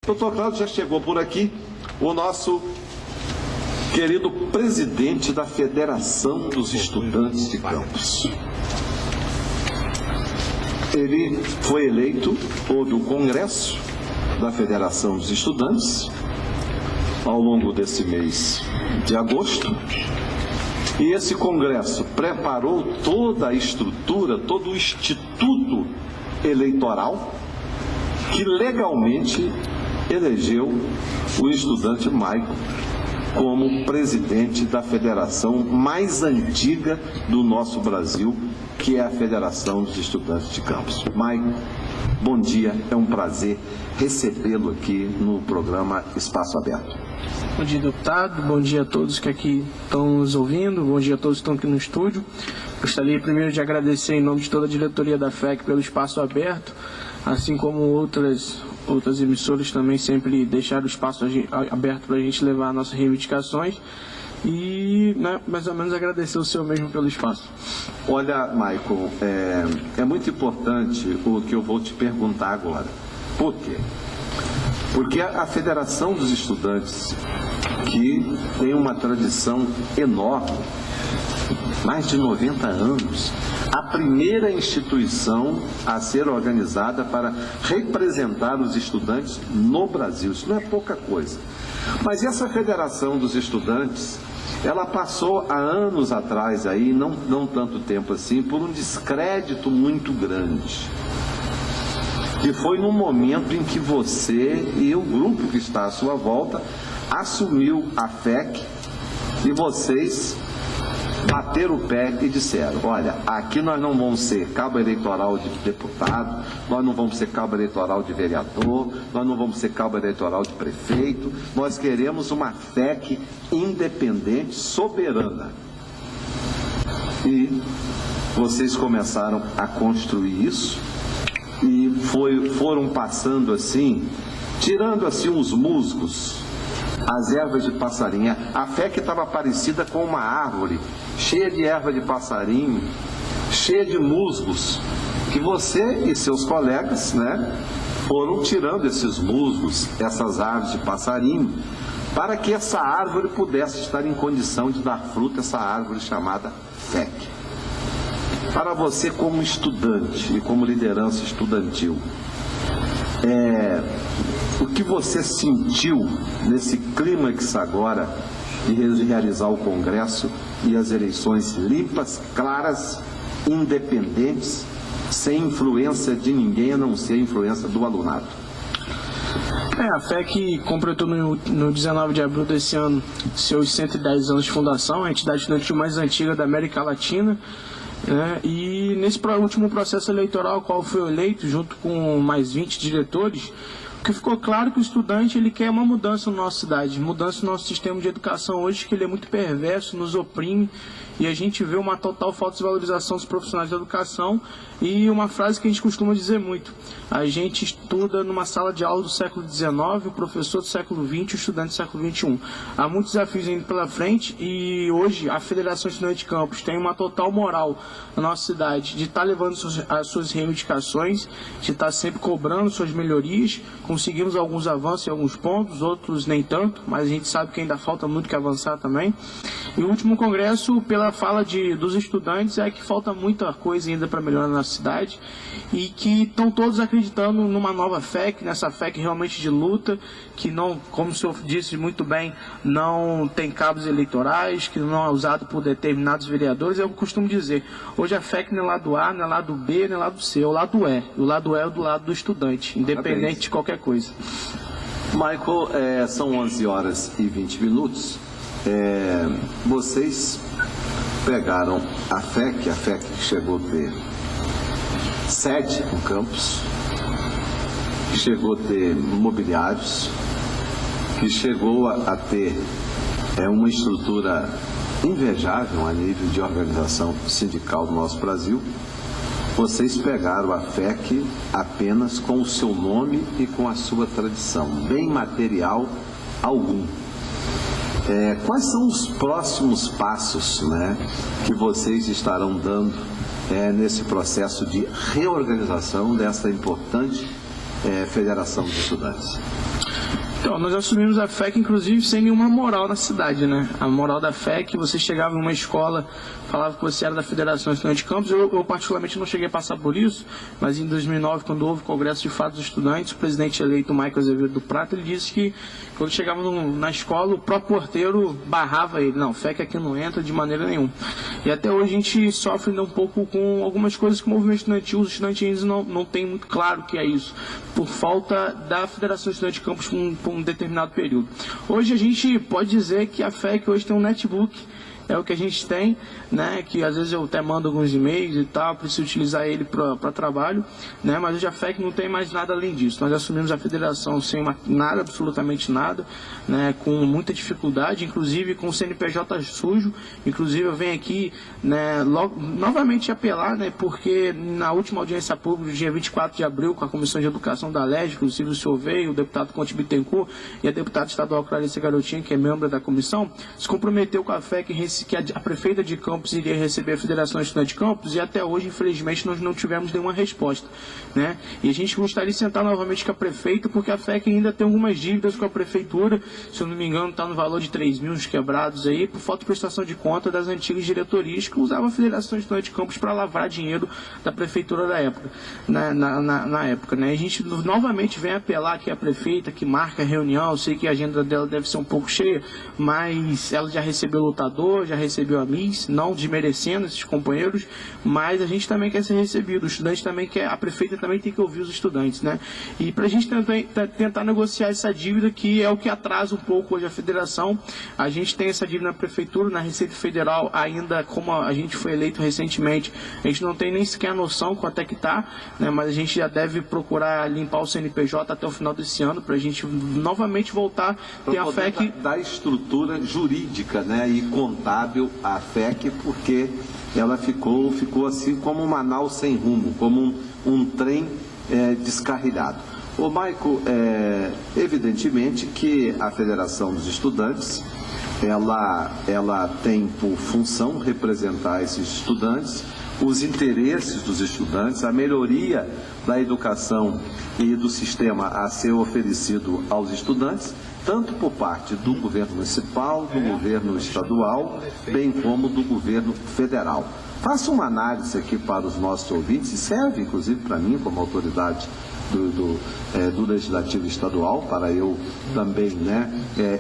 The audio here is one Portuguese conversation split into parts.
Doutor Cláudio, já chegou por aqui o nosso querido presidente da Federação dos Estudantes de Campos. Ele foi eleito, houve o congresso da Federação dos Estudantes ao longo desse mês de agosto, e esse congresso preparou toda a estrutura, todo o instituto eleitoral que legalmente elegeu o estudante Maicon como presidente da federação mais antiga do nosso Brasil, que é a Federação dos Estudantes de Campos. Maicon, bom dia, é um prazer recebê-lo aqui no programa Espaço Aberto. Bom dia, deputado, bom dia a todos que aqui estão nos ouvindo, bom dia a todos que estão aqui no estúdio. Gostaria primeiro de agradecer em nome de toda a diretoria da FEC pelo Espaço Aberto, assim como outras emissoras também sempre deixaram o espaço aberto para a gente levar nossas reivindicações e, mais ou menos, agradecer o senhor mesmo pelo espaço. Olha, Maicon, é muito importante o que eu vou te perguntar agora. Por quê? Porque a Federação dos Estudantes, que tem uma tradição enorme, mais de 90 anos, a primeira instituição a ser organizada para representar os estudantes no Brasil. Isso não é pouca coisa. Mas essa Federação dos Estudantes, ela passou há anos atrás, aí, não tanto tempo assim, por um descrédito muito grande. E foi num momento em que você e o grupo que está à sua volta assumiu a FEC e vocês bateram o pé e disseram: olha, aqui nós não vamos ser cabo eleitoral de deputado, nós não vamos ser cabo eleitoral de vereador, nós não vamos ser cabo eleitoral de prefeito, nós queremos uma FEC independente, soberana. E vocês começaram a construir isso e foram passando assim, tirando assim os musgos, as ervas de passarinho. A FEC estava parecida com uma árvore, cheia de erva de passarinho, cheia de musgos, que você e seus colegas, foram tirando esses musgos, essas árvores de passarinho, para que essa árvore pudesse estar em condição de dar fruto, essa árvore chamada FEC. Para você, como estudante e como liderança estudantil, o que você sentiu nesse clímax agora de realizar o Congresso e as eleições limpas, claras, independentes, sem influência de ninguém a não ser a influência do alunado? A FEC completou no 19 de abril desse ano seus 110 anos de fundação, a entidade estudantil mais antiga da América Latina. E nesse último processo eleitoral, ao qual foi eleito junto com mais 20 diretores, que ficou claro que o estudante ele quer uma mudança na nossa cidade, mudança no nosso sistema de educação hoje, que ele é muito perverso, nos oprime, e a gente vê uma total falta de valorização dos profissionais da educação. E uma frase que a gente costuma dizer muito: a gente estuda numa sala de aula do século XIX, o professor do século XX, o estudante do século XXI. Há muitos desafios indo pela frente, e hoje a Federação Estudante de Campos tem uma total moral na nossa cidade de estar levando as suas reivindicações, de estar sempre cobrando suas melhorias. Conseguimos alguns avanços em alguns pontos, outros nem tanto, mas a gente sabe que ainda falta muito que avançar também. E o último congresso, pela fala dos estudantes, é que falta muita coisa ainda para melhorar na nossa cidade, e que estão todos acreditando numa nova FEC, nessa FEC realmente de luta, que não, como o senhor disse muito bem, não tem cabos eleitorais, que não é usado por determinados vereadores. Eu costumo dizer, hoje a FEC não é lado A, não é lado B, não é lado C, é o lado E. E o lado E é do lado do estudante, independente de qualquer coisa. Michael, são 11 horas e 20 minutos. Vocês pegaram a FEC que chegou a ter sede no campus, que chegou a ter mobiliários, que chegou a ter uma estrutura invejável a nível de organização sindical do nosso Brasil. Vocês pegaram a FEC apenas com o seu nome e com a sua tradição, bem material algum. Quais são os próximos passos, que vocês estarão dando nesse processo de reorganização dessa importante Federação dos Estudantes? Então, nós assumimos a FEC, inclusive, sem nenhuma moral na cidade, né? A moral da FEC, você chegava em uma escola, falava que você era da Federação Estudante de Campos. Eu particularmente não cheguei a passar por isso, mas em 2009, quando houve o Congresso de Fato dos Estudantes, o presidente eleito, Michael Azevedo do Prata, ele disse que quando chegava na escola, o próprio porteiro barrava ele. Não, FEC aqui não entra de maneira nenhuma. E até hoje a gente sofre ainda um pouco com algumas coisas que o movimento estudantil, os estudantes não tem muito claro o que é isso, por falta da Federação Estudante de Campos por um determinado período. Hoje a gente pode dizer que a FEC hoje tem um netbook, é o que a gente tem, né, que às vezes eu até mando alguns e-mails e tal, preciso utilizar ele para trabalho, né, mas hoje a FEC não tem mais nada além disso. Nós assumimos a federação sem nada, absolutamente nada, né, com muita dificuldade, inclusive com o CNPJ sujo. Inclusive eu venho aqui, né, novamente apelar, né, porque na última audiência pública, dia 24 de abril, com a Comissão de Educação da LERJ, inclusive o senhor veio, o deputado Conte Bittencourt e a deputada estadual Clarice Garotinho, que é membro da comissão, se comprometeu com a FEC que a prefeita de Campos iria receber a Federação Estudante de Campos, e até hoje, infelizmente, nós não tivemos nenhuma resposta, né? E a gente gostaria de sentar novamente com a prefeita, porque a FEC ainda tem algumas dívidas com a prefeitura, se eu não me engano, está no valor de 3 mil quebrados aí, por falta de prestação de conta das antigas diretorias que usavam a Federação Estudante de Campos para lavrar dinheiro da prefeitura da época, na época, né? A gente novamente vem apelar aqui à prefeita, que marca a reunião. Eu sei que a agenda dela deve ser um pouco cheia, mas ela já recebeu o lutador, já recebeu a Miss, não desmerecendo esses companheiros, mas a gente também quer ser recebido, o estudante também quer, a prefeita também tem que ouvir os estudantes, né? E para a gente tentar negociar essa dívida, que é o que atrasa um pouco hoje a federação. A gente tem essa dívida na prefeitura, na Receita Federal, ainda como a gente foi eleito recentemente, a gente não tem nem sequer noção quanto é que está, né? Mas a gente já deve procurar limpar o CNPJ até o final desse ano, para a gente novamente voltar a ter a FEC. Da estrutura jurídica, né, e contábil à FEC, porque ela ficou assim como uma nau sem rumo, como um trem descarrilhado. Ô Maico, evidentemente que a Federação dos Estudantes, ela tem por função representar esses estudantes, os interesses dos estudantes, a melhoria da educação e do sistema a ser oferecido aos estudantes, tanto por parte do governo municipal, do governo estadual, bem como do governo federal. Faça uma análise aqui para os nossos ouvintes, e serve inclusive para mim como autoridade do Legislativo Estadual, para eu também, né,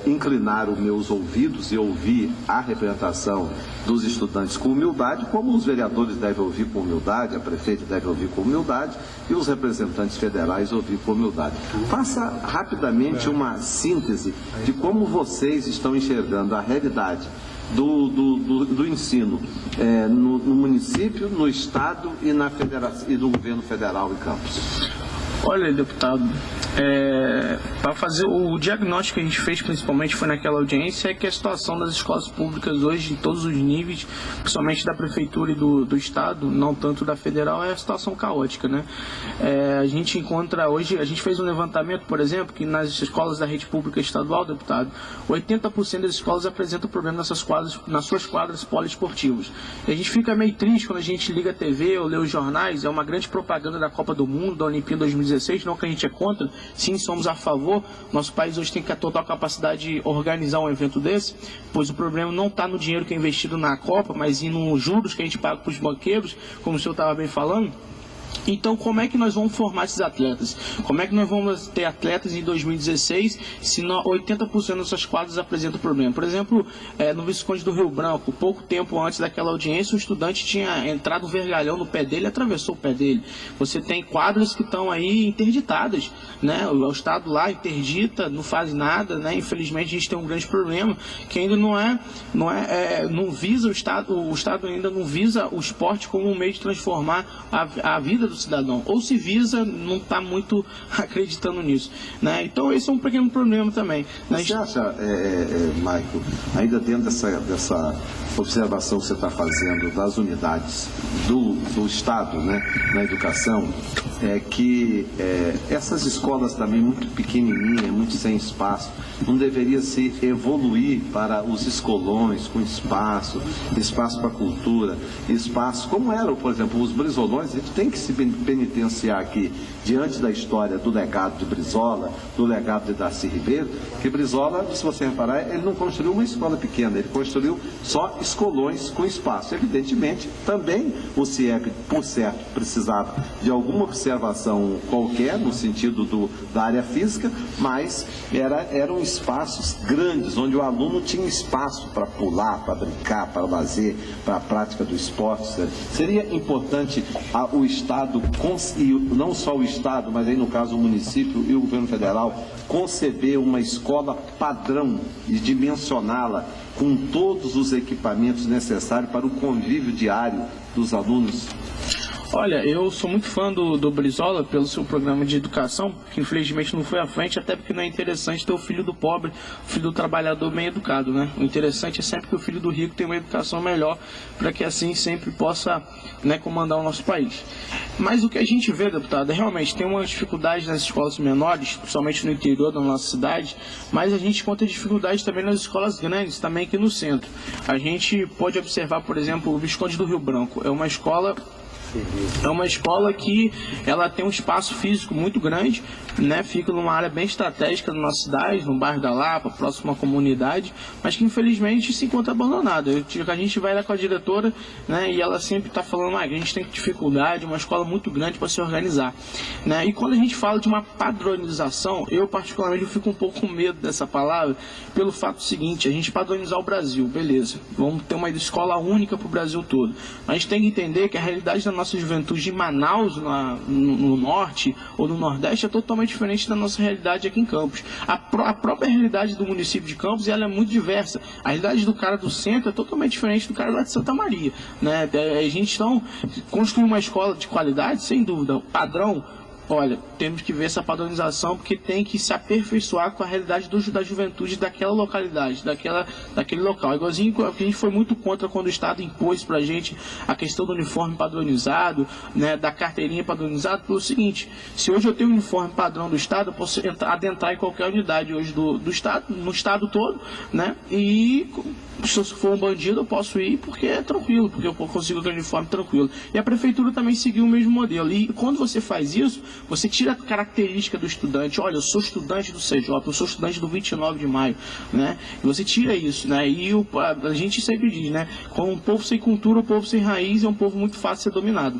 inclinar os meus ouvidos e ouvir a representação dos estudantes com humildade, como os vereadores devem ouvir com humildade, a prefeita deve ouvir com humildade e os representantes federais ouvir com humildade. Faça rapidamente uma síntese de como vocês estão enxergando a realidade do ensino no município, no estado e na federação e do governo federal em Campos. Olha, deputado, para fazer o diagnóstico que a gente fez, principalmente foi naquela audiência, é que a situação das escolas públicas hoje, em todos os níveis, principalmente da prefeitura e do estado, não tanto da federal, é a situação caótica, né? A gente encontra hoje, a gente fez um levantamento, por exemplo, que nas escolas da rede pública estadual, deputado, 80% das escolas apresentam problema nas suas quadras poliesportivas. E a gente fica meio triste quando a gente liga a TV ou lê os jornais, é uma grande propaganda da Copa do Mundo, da Olimpíada 2016, não que a gente é contra, sim, somos a favor. Nosso país hoje tem a total capacidade de organizar um evento desse, pois o problema não está no dinheiro que é investido na Copa, mas nos juros que a gente paga para os banqueiros, como o senhor estava bem falando. Então, como é que nós vamos formar esses atletas? Como é que nós vamos ter atletas em 2016 se 80% dessas quadras apresentam problema? Por exemplo, no Visconde do Rio Branco, pouco tempo antes daquela audiência, um estudante tinha entrado um vergalhão no pé dele e atravessou o pé dele. Você tem quadras que estão aí interditadas, né? O Estado lá interdita, não faz nada, né? Infelizmente, a gente tem um grande problema que ainda não visa o Estado ainda não visa o esporte como um meio de transformar a vida do cidadão, ou se visa, não está muito acreditando nisso, né? Então esse é um pequeno problema também, né? Você acha, Maico, ainda dentro dessa observação que você está fazendo das unidades do Estado, né, na educação, que essas escolas também muito pequenininhas, muito sem espaço, não deveria se evoluir para os escolões com espaço para cultura, espaço como eram, por exemplo, os brisolões. A gente tem que se penitenciar aqui, diante da história do legado de Brizola, do legado de Darcy Ribeiro, que Brizola, se você reparar, ele não construiu uma escola pequena, ele construiu só escolões com espaço. Evidentemente, também o CIEP, por certo, precisava de alguma observação qualquer, no sentido da área física, mas eram espaços grandes, onde o aluno tinha espaço para pular, para brincar, para lazer, para a prática do esporte. Seria importante o Estado, e não só o Estado, mas aí no caso o município e o governo federal, conceber uma escola padrão e dimensioná-la com todos os equipamentos necessários para o convívio diário dos alunos? Olha, eu sou muito fã do Brizola pelo seu programa de educação, que infelizmente não foi à frente, até porque não é interessante ter o filho do pobre, o filho do trabalhador bem educado, né? O interessante é sempre que o filho do rico tenha uma educação melhor, para que assim sempre possa, né, comandar o nosso país. Mas o que a gente vê, deputado, é realmente tem uma dificuldade nas escolas menores, principalmente no interior da nossa cidade, mas a gente encontra dificuldade também nas escolas grandes, também aqui no centro. A gente pode observar, por exemplo, o Visconde do Rio Branco. É uma escola que ela tem um espaço físico muito grande, né? Fica numa área bem estratégica da nossa cidade, no bairro da Lapa, próximo à comunidade, mas que infelizmente se encontra abandonada. A gente vai lá com a diretora, né? E ela sempre está falando, que a gente tem dificuldade, uma escola muito grande para se organizar, né? E quando a gente fala de uma padronização, eu particularmente fico um pouco com medo dessa palavra, pelo fato seguinte: a gente padronizar o Brasil, beleza, vamos ter uma escola única para o Brasil todo, mas a gente tem que entender que a realidade da nossa juventude de Manaus, no norte ou no nordeste, é totalmente diferente da nossa realidade aqui em Campos. A própria realidade do município de Campos, ela é muito diversa. A realidade do cara do centro é totalmente diferente do cara lá de Santa Maria, né? A gente então construir uma escola de qualidade, sem dúvida, padrão. Olha, temos que ver essa padronização, porque tem que se aperfeiçoar com a realidade da juventude daquela localidade, daquele local. Igualzinho que a gente foi muito contra quando o Estado impôs pra gente a questão do uniforme padronizado, né, da carteirinha padronizada, pelo seguinte: se hoje eu tenho um uniforme padrão do Estado, eu posso adentrar em qualquer unidade hoje do Estado, no Estado todo, né, e se eu for um bandido eu posso ir porque é tranquilo, porque eu consigo aquele uniforme tranquilo. E a prefeitura também seguiu o mesmo modelo. E quando você faz isso, você tira a característica do estudante. Olha, eu sou estudante do CJ, eu sou estudante do 29 de maio, né? E você tira isso, né? E a gente sempre diz, né? Com um povo sem cultura, um povo sem raiz, é um povo muito fácil de ser dominado, né?